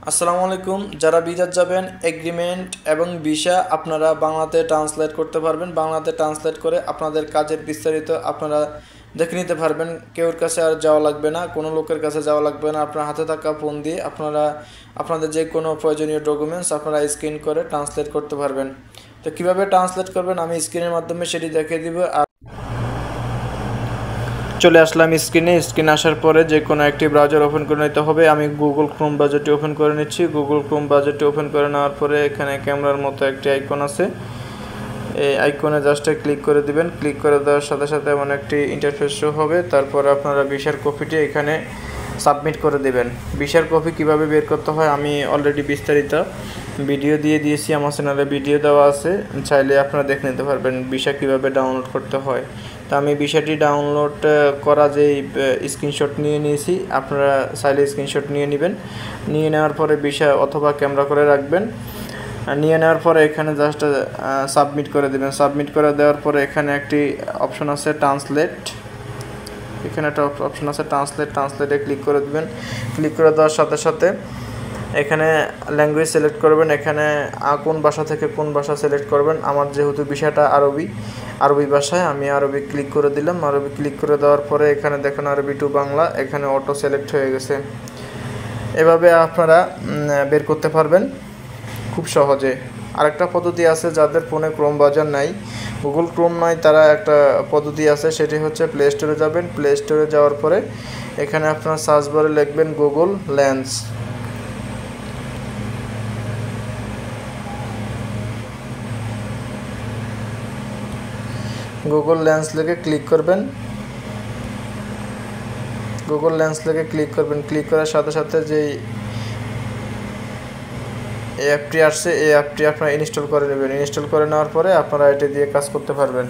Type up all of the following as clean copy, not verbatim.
আসসালামু আলাইকুম। যারা বিদেশ যাবেন এগ্রিমেন্ট এবং ভিসা আপনারা বাংলাতে ট্রান্সলেট করতে পারবেন। বাংলাতে ট্রান্সলেট করে আপনাদের কাজের বিস্তারিত আপনারা দেখে নিতে পারবেন। কেউর কাছে আর যাওয়া লাগবে না, কোনো লোকের কাছে যাওয়া লাগবে না। আপনার হাতে থাকা ফোন দিয়ে আপনারা আপনাদের যে কোনো প্রয়োজনীয় ডকুমেন্টস আপনারা স্ক্যান করে ট্রান্সলেট করতে পারবেন। তো কীভাবে ট্রান্সলেট করবেন আমি স্ক্রিনের মাধ্যমে সেটি দেখিয়ে দিব। আর চলে আসলাম স্ক্রিনে আসার পরে যে কোনো একটি ব্রাউজার ওপেন করে নিতে হবে। আমি গুগল ক্রোম ব্রাউজারটি ওপেন করে নিচ্ছি। গুগল ক্রোম ব্রাউজারটি ওপেন করে নেওয়ার পরে এখানে ক্যামেরার মতো একটি আইকন আছে, এই আইকনে জাস্ট ক্লিক করে দিবেন। ক্লিক করে দেওয়ার সাথে সাথে এমন একটি ইন্টারফেস শো হবে। তারপর আপনারা ভিসার কপিটি এখানে সাবমিট করে দেবেন। ভিসার কপি কিভাবে বের করতে হয় আমি অলরেডি বিস্তারিত ভিডিও দিয়ে দিয়েছি, আমার চ্যানেলে ভিডিও দেওয়া আছে, চাইলে আপনারা দেখে নিতে পারবেন ভিসা কিভাবে ডাউনলোড করতে হয়। তো আমি ভিসাটি ডাউনলোড করা যেই স্ক্রিনশট নিয়ে নিয়েছি, আপনারা চাইলে স্ক্রিনশট নিয়ে নেবেন। নিয়ে নেওয়ার পরে ভিসা অথবা ক্যামেরা করে রাখবেন। নিয়ে নেওয়ার পরে এখানে জাস্ট সাবমিট করে দেবেন। সাবমিট করে দেওয়ার পরে এখানে একটি অপশন আছে ট্রান্সলেট, এখানে একটা অপশন আছে ট্রান্সলেটে ক্লিক করে দেবেন। ক্লিক করে দেওয়ার সাথে সাথে এখানে ল্যাঙ্গুয়েজ সিলেক্ট করবেন। এখানে কোন ভাষা থেকে কোন ভাষা সিলেক্ট করবেন। আমার যেহেতু বিষয়টা আরবি ভাষায়, আমি আরবি ক্লিক করে দিলাম। আরবি ক্লিক করে দেওয়ার পরে এখানে দেখেন আরবি টু বাংলা, এখানে অটো সিলেক্ট হয়ে গেছে। এভাবে আপনারা বের করতে পারবেন খুব সহজে। আরেকটা পদ্ধতি আছে, যাদের ফোনে ক্রোম ব্রাউজার নাই, গুগল ক্রোম নয়, তারা একটা পদ্ধতি আছে, সেটি হচ্ছে প্লে স্টোরে যাবেন। প্লে স্টোরে যাওয়ার পরে এখানে আপনার সার্চ বারে লিখবেন গুগল লেন্স। গুগল লেন্স লিখে ক্লিক করবেন। গুগল লেন্স লিখে ক্লিক করবেন। ক্লিক করার সাথে সাথে যেই এই অ্যাপটি আসছে, এই অ্যাপটি আপনারা ইনস্টল করে নেবেন। ইনস্টল করে নেওয়ার পরে আপনারা এটি দিয়ে কাজ করতে পারবেন।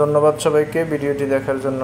ধন্যবাদ সবাইকে ভিডিওটি দেখার জন্য।